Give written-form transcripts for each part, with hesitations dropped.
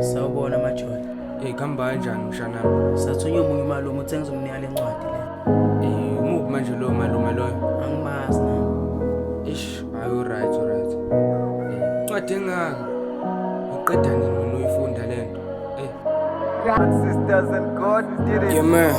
Sawubona maJola. Kuhamba kanjani mshanami? Sathunywa omunye umalume uthe ngizomnika le ncwadi le. Umuphi manje lo malume loyo? Angimazi nami. Ish, hayi alright. Ncwadi engaka. Uqeda nini mina uyifunda lento? Sisters and God did it. Yeah man.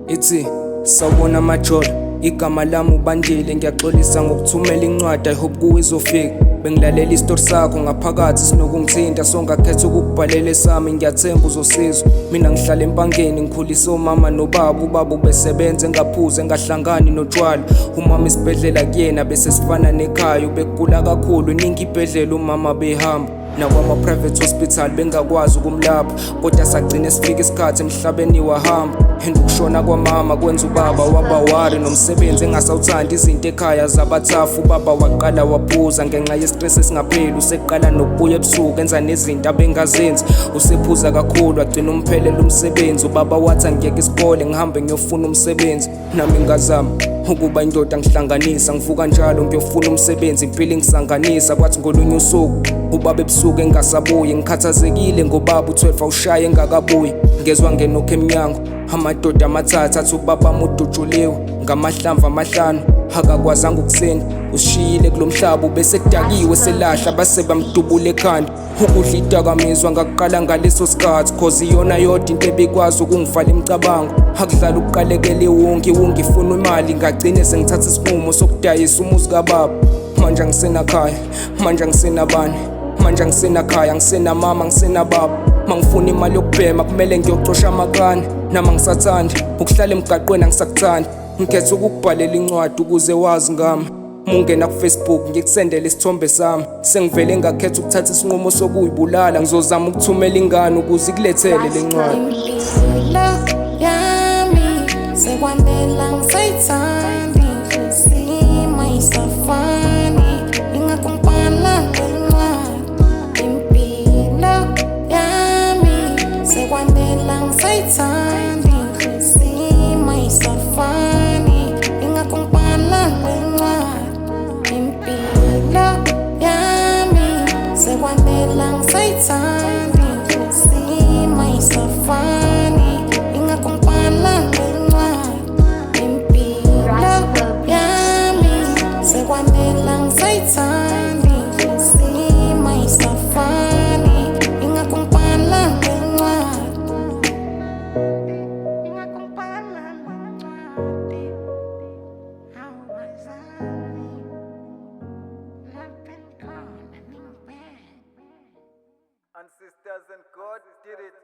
Ithi sawubona maJola, igama lami uBandile, ngiyaxolisa ngokuthumela incwadi, I hope kuwe izofika. Bengilalela isitori sakho ngaphakathi sinokungithinta, songakhetha ukukubhalela sami, ngiyathemba uzosizwa. Mina ngihlala empangeni, ngikhulisa umama nobaba, ubaba ubesebenza engaphuze engahlangani notshwala. Umama isibhedlela kuyena bese sifana nekhaya, ubegula kakhulu iningi ibhedlela umama behamba. Nakwama-private hospital bengakwazi ukumlapha, kodwa sagcina sifika isikhathi emhlabeni wahamba. And ukushona kwamama kwenza ubaba waba wari, nomsebenzi engasawuthandi, izinto ekhaya zabathafu. Ubaba waqala waphuza ngenxa yestress esingapheli, useqala nokubuya ebusuku enza nezinto abengazenzi. Usephuza kakhulu agcina umphelele umsebenzi. Ubaba wathi angiyeke isikole ngihambe ngiyofuna umsebenzi, nami ngazama ukuba indoda ngihlanganisa. Ngivuka njalo ngiyofuna umsebenzi, impilo ngisanganisa. Kwathi ngolunye usuku ubaba ebusuku engasabuyi, ngikhathazekile ngobaba u12 awushaye engakabuyi. Ngezwa ngenokho emnyango, amadoda amathathu athi ubaba mudutshuliwe ngamahlamvu amahlanu, akakwazanga ukusinda. Usishiyile kulomhlaba bese kudakiwe selahla, base bamdubula ekhanda. Ukudla idakamizwa ngakuqala ngaleso sikhathi, cause iyona yodwa into ebikwazi ukungivala imicabango. Akudlala ukuqalekela iwonke ifuna imali, ngagcine sengithatha isinqumo sokudayisa umuzi kababa. Manje angisenakhaya, manje angisenabani, manje angisenakhaya, angisenamama, angisenababa. Mangifuna imali yokubhema kumele ngiyocosha amakani, nama ngisathanda ukuhlala emgaqweni, angisakuthandi. Ngikhetha ukukubhalela incwadi ukuze wazi ngami. Mungena ku-Facebook ngikusendele isithombe sami, sengivele ngakhetha ukuthatha isinqumo sokuyibulala. Ngizozama ukuthumela ingane ukuze ikulethele le ncwadi. Impilo yami sekwanela ngisayithanda, inhliziyo ayisafani, ingakho ngibhala lencwadi. Impilo yami sekwanela ngisayithanda, inhliziyo ayisafani, ingakho ngibhala lencwadi. Impilo yami sekwanela ngisayithanda, inhliziyo ayisafani, ingakho ngibhala lencwadi. Impilo yami sekwanela ngisayithanda, inhliziyo ayisafani, ingakho ngibhala lencwadi. Ingakho ngibhala lencwadi. Awazani lapha khona ngibheke. And sisters and God did it.